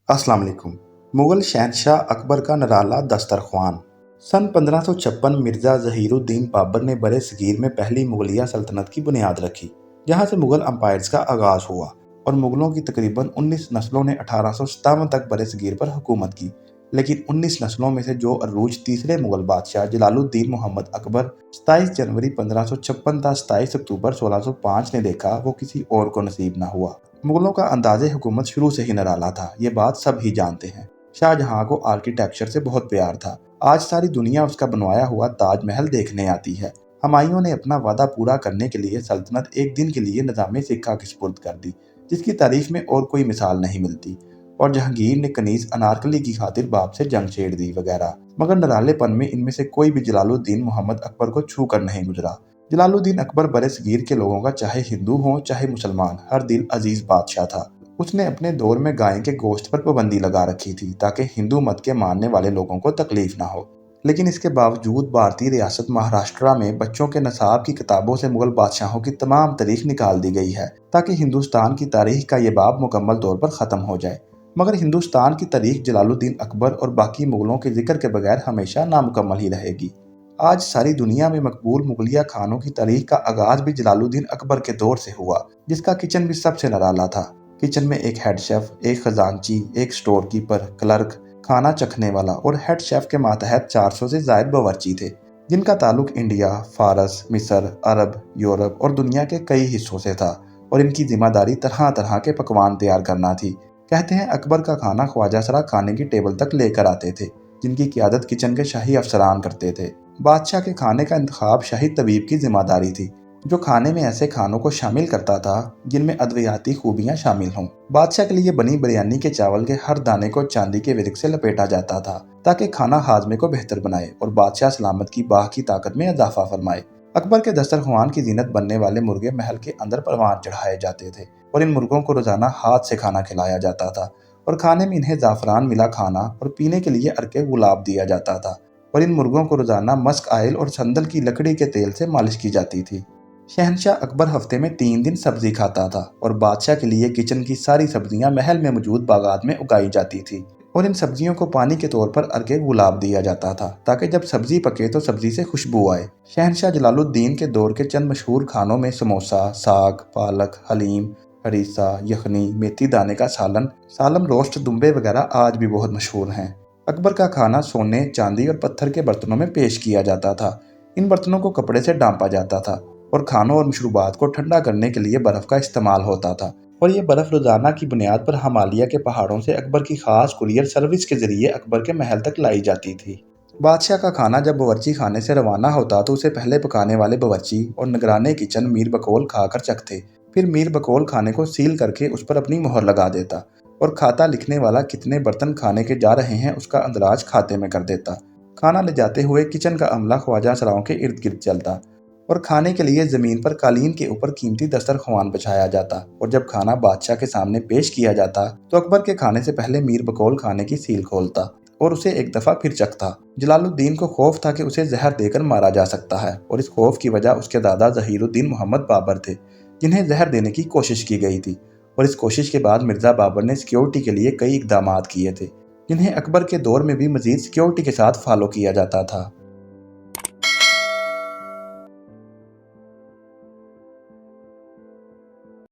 अस्सलाम वालेकुम। मुग़ल शहंशाह अकबर का निराला दस्तरख़्वान। सन 1556 मिर्ज़ा ज़हीरुद्दीन बाबर ने बरे-सग़ीर में पहली मुग़लिया सल्तनत की बुनियाद रखी, जहाँ से मुग़ल एम्पायर्स का आगाज़ हुआ और मुग़लों की तकरीबन 19 नस्लों ने 1857 तक बरे-सग़ीर पर हुकूमत की। लेकिन 19 नस्लों में से जो अरूज तीसरे मुग़ल बादशाह जलालुद्दीन मोहम्मद अकबर 27 जनवरी 1556 था 27 अक्टूबर 1605 ने देखा, वो किसी और को नसीब न हुआ। मुग़लों का अंदाज़े हुकूमत शुरू से ही निराला था, ये बात सब ही जानते हैं। शाहजहां को आर्किटेक्चर से बहुत प्यार था। आज सारी दुनिया उसका बनवाया हुआ ताजमहल देखने आती है। हुमायूं ने अपना वादा पूरा करने के लिए सल्तनत एक दिन के लिए निज़ाम सिक्का के सुपुर्द कर दी, जिसकी तारीफ में और कोई मिसाल नहीं मिलती। और जहांगीर ने कनीज अनारकली की खातिर बाप से जंग छेड़ दी वगैरह, मगर निरालेपन में इनमें से कोई भी जलालुद्दीन मोहम्मद अकबर को छू कर नहीं गुजरा। जलालुद्दीन अकबर बरे-सग़ीर के लोगों का चाहे हिंदू हों चाहे मुसलमान हर दिल अजीज बादशाह था। उसने अपने दौर में गाय के गोश्त पर पाबंदी लगा रखी थी ताकि हिंदू मत के मानने वाले लोगों को तकलीफ ना हो। लेकिन इसके बावजूद भारतीय रियासत महाराष्ट्र में बच्चों के नसाब की किताबों से मुग़ल बादशाहों की तमाम तारीख निकाल दी गई है ताकि हिंदुस्तान की तारीख का ये बाब मुकम्मल तौर पर ख़त्म हो जाए। मगर हिंदुस्तान की तारीख जलालुद्दीन अकबर और बाकी मुग़लों के जिक्र के बगैर हमेशा नामुकम्मल ही रहेगी। आज सारी दुनिया में मकबूल मुग़लिया खानों की तारीख का आगाज़ भी जलालुद्दीन अकबर के दौर से हुआ, जिसका किचन भी सबसे निराला था। किचन में एक हेड शेफ, एक खजांची, एक स्टोर कीपर, क्लर्क, खाना चखने वाला और हेड शेफ के मातहत 400 से ज़ायद बावर्ची थे, जिनका ताल्लुक इंडिया, फारस, मिस्र, अरब, यूरोप और दुनिया के कई हिस्सों से था और इनकी जिम्मेदारी तरह तरह के पकवान तैयार करना थी। कहते हैं अकबर का खाना ख्वाजा सरा खाने की टेबल तक लेकर आते थे, जिनकी क़ियादत किचन के शाही अफसरान करते थे। बादशाह के खाने का इंतखाब शाही तबीब की जिम्मेदारी थी, जो खाने में ऐसे खानों को शामिल करता था जिनमें अद्वियाती खूबियां शामिल हों। बादशाह के लिए बनी बिरयानी के चावल के हर दाने को चांदी के विरक से लपेटा जाता था ताकि खाना हाजमे को बेहतर बनाए और बादशाह सलामत की बाह की ताकत में इजाफा फरमाए। अकबर के दस्तरख़्वान की जीनत बनने वाले मुर्गे महल के अंदर परवान चढ़ाए जाते थे और इन मुर्गों को रोजाना हाथ से खाना खिलाया जाता था और खाने में इन्हें ज़ाफ़रान मिला खाना और पीने के लिए अर्के गुलाब दिया जाता था और इन मुर्गों को रोजाना मस्क आयल और संदल की लकड़ी के तेल से मालिश की जाती थी। शहंशाह अकबर हफ्ते में 3 दिन सब्जी खाता था और बादशाह के लिए किचन की सारी सब्जियां महल में मौजूद बागात में उगाई जाती थी और इन सब्जियों को पानी के तौर पर अर्के गुलाब दिया जाता था ताकि जब सब्जी पके तो सब्जी से खुशबू आए। शहंशाह जलालुद्दीन के दौर के चंद मशहूर खानों में समोसा, साग, पालक, हलीम, हरीसा, यखनी, मेथी दाने का सालन, सालम रोस्ट, दुम्बे वगैरह आज भी बहुत मशहूर हैं। अकबर का खाना सोने, चांदी और पत्थर के बर्तनों में पेश किया जाता था। इन बर्तनों को कपड़े से ढांपा जाता था और खानों और मशरूबात को ठंडा करने के लिए बर्फ़ का इस्तेमाल होता था और ये बर्फ़ रोज़ाना की बुनियाद पर हिमालय के पहाड़ों से अकबर की खास कुरियर सर्विस के ज़रिए अकबर के महल तक लाई जाती थी। बादशाह का खाना जब बावर्ची खाने से रवाना होता तो उसे पहले पकाने वाले बावर्ची और निगराने किचन मीर बकौल खाकर चखते, फिर मीर बकौल खाने को सील करके उस पर अपनी मोहर लगा देता और खाता लिखने वाला कितने बर्तन खाने के जा रहे हैं उसका अंदाज खाते में कर देता। खाना ले जाते हुए किचन का अमला ख्वाजा सराओं के इर्द गिर्द चलता और खाने के लिए ज़मीन पर कालीन के ऊपर कीमती दस्तरख़्वान बिछाया जाता और जब खाना बादशाह के सामने पेश किया जाता तो अकबर के खाने से पहले मीर बकौल खाने की सील खोलता और उसे एक दफ़ा फिर चखता। जलालुद्दीन को खौफ था कि उसे जहर देकर मारा जा सकता है और इस खौफ की वजह उसके दादा ज़हीरुद्दीन मोहम्मद बाबर थे, जिन्हें जहर देने की कोशिश की गई थी और इस कोशिश के बाद मिर्ज़ा बाबर ने सिक्योरिटी के लिए कई इक़दामात किए थे, जिन्हें अकबर के दौर में भी मज़ीद सिक्योरिटी के साथ फॉलो किया जाता था।